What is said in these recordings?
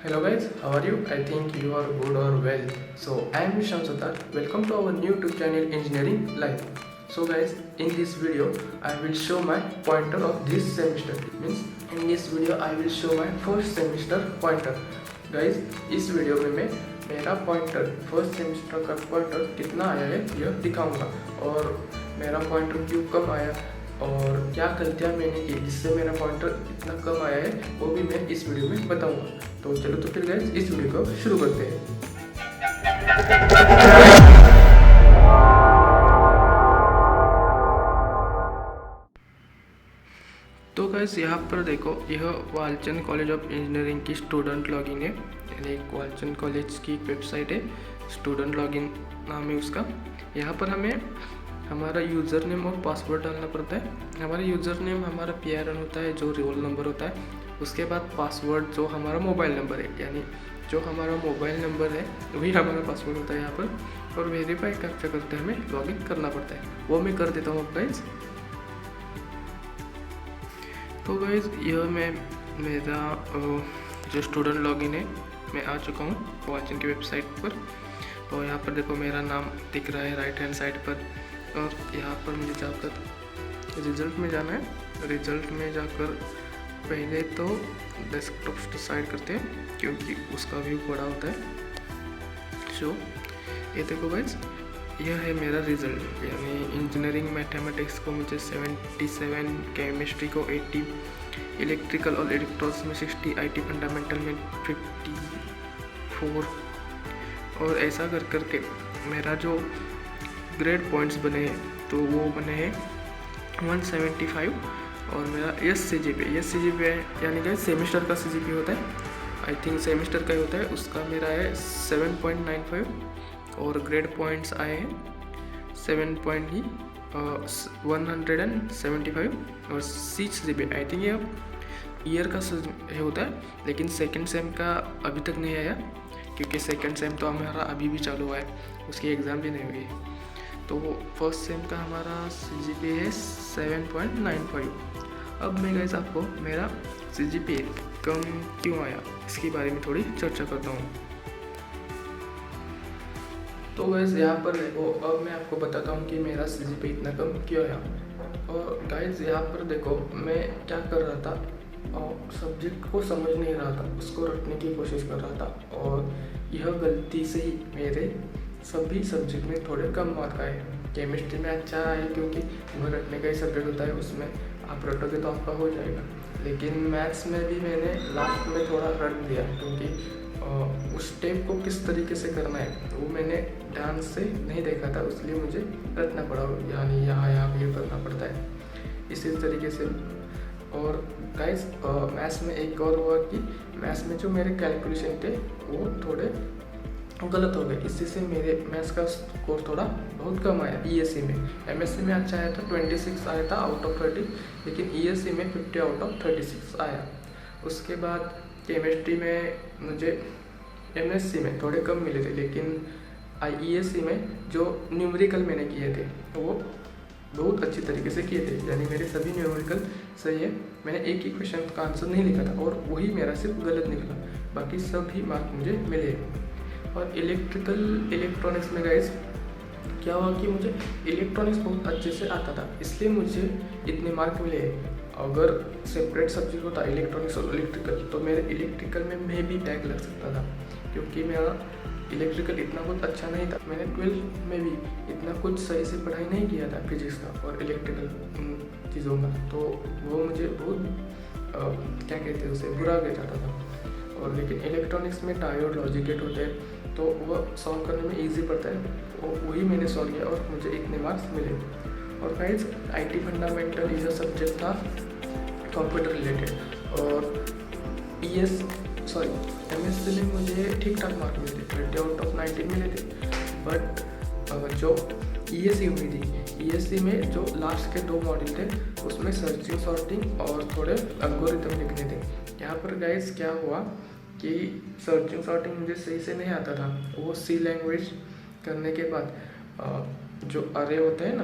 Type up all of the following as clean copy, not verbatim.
Hello guys, how are you? I think you are good or well. So I am Visham Satar. Welcome to our new YouTube channel Engineering Life. So guys, in this video I will show my pointer of this semester. It means in this video I will show my first semester pointer. Guys, इस video में मैं मेरा pointer first semester का pointer कितना आया है यह दिखाऊंगा और मेरा पॉइंटर क्यों कम आया और क्या गलतियाँ मैंने की जिससे मेरा पॉइंटर इतना कम आया है वो भी मैं इस वीडियो में बताऊंगा। तो चलो तो फिर गाइस इस वीडियो को शुरू करते हैं। तो गाइस यहाँ पर देखो, यह वालचंद कॉलेज ऑफ इंजीनियरिंग की स्टूडेंट लॉगिन है, यानी वालचंद कॉलेज की वेबसाइट है, स्टूडेंट लॉगिन नाम है उसका। यहाँ पर हमें हमारा यूज़र नेम और पासवर्ड डालना पड़ता है। हमारा यूज़र नेम हमारा PRN होता है, जो रोल नंबर होता है। उसके बाद पासवर्ड जो हमारा मोबाइल नंबर है, यानी जो हमारा मोबाइल नंबर है वही हमारा पासवर्ड होता है यहाँ पर। और वेरीफाई कैप्चा करते हमें लॉगिन करना पड़ता है, वो मैं कर देता हूँ गाइस। तो गाइस यह मेरा जो स्टूडेंट लॉगिन है मैं आ चुका हूँ वालचंद की वेबसाइट पर। और यहाँ पर देखो मेरा नाम दिख रहा है राइट हैंड साइड पर। और यहाँ पर मुझे जाकर रिज़ल्ट में जाना है। रिज़ल्ट में जाकर पहले तो डेस्कटॉप डिसाइड करते हैं क्योंकि उसका व्यू बड़ा होता है। सो ये देखो गाइस, यह है मेरा रिज़ल्ट, यानी इंजीनियरिंग मैथमेटिक्स को मुझे 77, केमिस्ट्री को 80, इलेक्ट्रिकल और इलेक्ट्रॉनिक्स में 60, IT फंडामेंटल में 54। और ऐसा कर करके मेरा जो ग्रेड पॉइंट्स बने हैं तो वो बने हैं 175। और मेरा CGPA यानी कि सेमेस्टर का CGPA होता है, आई थिंक सेमेस्टर का ही होता है, उसका मेरा है 7.95। और ग्रेड पॉइंट्स आए हैं 175। और CGPA आई थिंक ये ईयर का होता है, लेकिन सेकंड सेम का अभी तक नहीं आया क्योंकि सेकंड सेम तो हमारा अभी भी चालू हुआ है, उसकी एग्ज़ाम भी नहीं हुई है। तो फर्स्ट सेम का हमारा CGPA है 7.95। अब मैं गाइस आपको मेरा CGPA कम क्यों आया इसके बारे में थोड़ी चर्चा करता हूँ। तो गाइस यहाँ पर देखो, अब मैं आपको बताता हूँ कि मेरा CGPA इतना कम क्यों आया। और गाइस यहाँ पर देखो, मैं क्या कर रहा था, सब्जेक्ट को समझ नहीं रहा था, उसको रटने की कोशिश कर रहा था। और यह गलती से ही मेरे सभी सब्जेक्ट में थोड़े कम मार्क आए। केमिस्ट्री में अच्छा आए क्योंकि वो रटने का ही सब्जेक्ट होता है, उसमें आप रटोगे तो आपका हो जाएगा। लेकिन मैथ्स में भी मैंने लास्ट में थोड़ा रट दिया क्योंकि उस स्टेप को किस तरीके से करना है वो मैंने ध्यान से नहीं देखा था, इसलिए मुझे रटना पड़ा, यानी यहाँ ये करना पड़ता है इसी तरीके से। और गाइस मैथ्स में एक और हुआ कि मैथ्स में जो मेरे कैलकुलेशन थे वो थोड़े गलत हो गए, इसी से मेरे मैथ्स का स्कोर थोड़ा बहुत कम आया। ESE में, MSc में अच्छा आया था, 26 आया था आउट ऑफ 30, लेकिन ESE में 50 आउट ऑफ 36 आया। उसके बाद केमिस्ट्री में मुझे MSc में थोड़े कम मिले थे, लेकिन ESE में जो न्यूमेरिकल मैंने किए थे वो बहुत अच्छी तरीके से किए थे, यानी मेरे सभी न्यूमेरिकल सही है। मैंने एक ही क्वेश्चन का आंसर नहीं लिखा था और वही मेरा सिर्फ गलत निकला, बाकी सभी मार्क मुझे मिले। और इलेक्ट्रॉनिक्स में गाइस क्या हुआ कि मुझे इलेक्ट्रॉनिक्स बहुत अच्छे से आता था, इसलिए मुझे इतने मार्क मिले। अगर सेपरेट सब्जेक्ट होता इलेक्ट्रॉनिक्स और इलेक्ट्रिकल तो मेरे इलेक्ट्रिकल में भी बैक लग सकता था, क्योंकि मेरा इलेक्ट्रिकल इतना कुछ अच्छा नहीं था। मैंने 12 में भी इतना कुछ सही से पढ़ाई नहीं किया था फिजिक्स का और इलेक्ट्रिकल चीज़ों का, तो वो मुझे बहुत क्या कहते हैं उसे बुरा लग जाता था। और लेकिन इलेक्ट्रॉनिक्स में डायोड लॉजिक गेट होते हैं तो वह सॉल्व करने में ईजी पड़ता है, वही मैंने सॉल्व किया और मुझे इतने मार्क्स मिले। और गाइस IT फंडामेंटल यह सब्जेक्ट था कंप्यूटर रिलेटेड। और MSc में मुझे ठीक ठाक मार्क मिले थे, 20 आउट ऑफ 19 मिले थे। बट जो ESE हुई थी, ESE में जो लास्ट के 2 मॉड्यूल थे उसमें सर्चिंग सॉर्टिंग और थोड़े एल्गोरिथम लिखने थे। यहाँ पर गाइस क्या हुआ कि सर्चिंग सॉर्टिंग मुझे सही से नहीं आता था, वो C लैंग्वेज करने के बाद जो अरे होते हैं ना,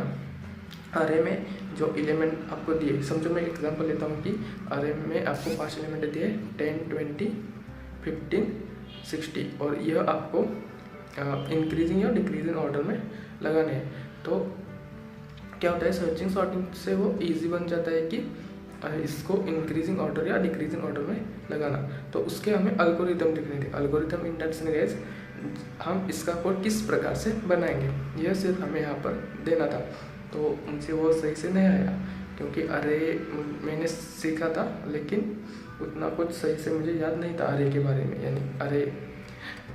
अरे में जो एलिमेंट आपको दिए, समझो मैं एग्जांपल लेता हूँ कि अरे में आपको 5 एलिमेंट दिए 10, 20, 15, 60 और यह आपको इंक्रीजिंग या डिक्रीजिंग ऑर्डर में लगाने हैं। तो क्या होता है, सर्चिंग सॉर्टिंग से वो इजी बन जाता है कि इसको इंक्रीजिंग ऑर्डर या डिक्रीजिंग ऑर्डर में लगाना। तो उसके हमें अल्गोरिथम लिखने थे। अल्गोरिथम इन दैट सेंस हम इसका कोड किस प्रकार से बनाएंगे, यह सिर्फ हमें यहाँ पर देना था। तो मुझे वो सही से नहीं आया क्योंकि अरे मैंने सीखा था लेकिन उतना कुछ सही से मुझे याद नहीं था अरे के बारे में, यानी अरे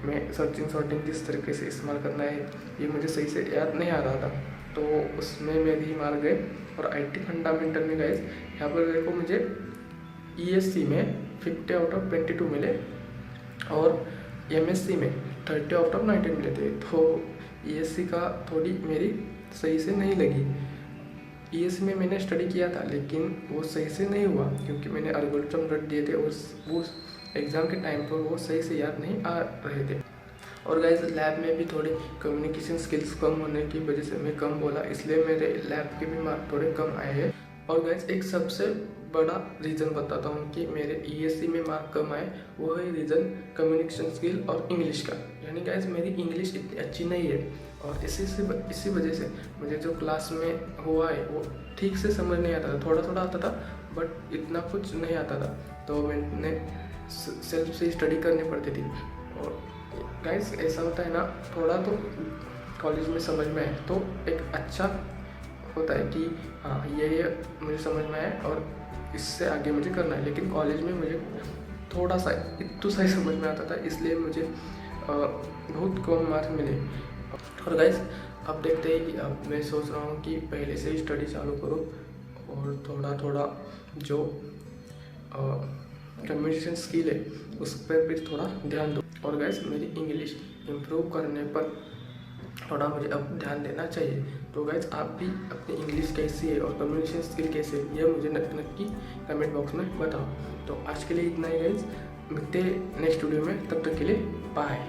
में सर्चिंग सॉर्टिंग किस तरीके से इस्तेमाल करना है ये मुझे सही से याद नहीं आ रहा था। तो उसमें मेरी मार गए। और IT फंडामेंटल में गाइस यहाँ पर देखो मुझे ESC में 50 आउट ऑफ 22 मिले और MSc में 30 आउट ऑफ 19 मिले थे। तो ESC का थोड़ी मेरी सही से नहीं लगी। ESC में मैंने स्टडी किया था लेकिन वो सही से नहीं हुआ क्योंकि मैंने एल्गोरिथम रट दिए थे, उस एग्ज़ाम के टाइम पर वो सही से याद नहीं आ रहे थे। और गाइस लैब में भी थोड़ी कम्युनिकेशन स्किल्स कम होने की वजह से मैं कम बोला, इसलिए मेरे लैब के भी मार्क थोड़े कम आए हैं। और गाइस एक सबसे बड़ा रीज़न बताता हूँ कि मेरे ESC में मार्क कम आए, वो है रीज़न कम्युनिकेशन स्किल और इंग्लिश का। यानी गाइस मेरी इंग्लिश इतनी अच्छी नहीं है और इसी वजह से मुझे जो क्लास में हुआ है वो ठीक से समझ नहीं आता था। थोड़ा थोड़ा आता था बट इतना कुछ नहीं आता था, तो मैंने सेल्फ से स्टडी करनी पड़ती थी। और गाइस ऐसा होता है ना, थोड़ा तो कॉलेज में समझ में आए तो एक अच्छा होता है कि हाँ ये मुझे समझ में आए और इससे आगे मुझे करना है। लेकिन कॉलेज में मुझे थोड़ा सा इतना सा ही समझ में आता था, इसलिए मुझे बहुत कम मार्क्स मिले। और गाइस अब देखते हैं कि अब मैं सोच रहा हूँ कि पहले से ही स्टडी चालू करूँ और थोड़ा थोड़ा जो कम्युनिकेशन स्किल है उस पर भी थोड़ा ध्यान दूँ। और गाइस मेरी इंग्लिश इम्प्रूव करने पर थोड़ा मुझे अब ध्यान देना चाहिए। तो गाइस आप भी अपनी इंग्लिश कैसी है और कम्युनिकेशन स्किल कैसे है ये मुझे नक्की कमेंट बॉक्स में बताओ। तो आज के लिए इतना ही गाइस, मिलते हैं नेक्स्ट वीडियो में, तब तक के लिए बाय।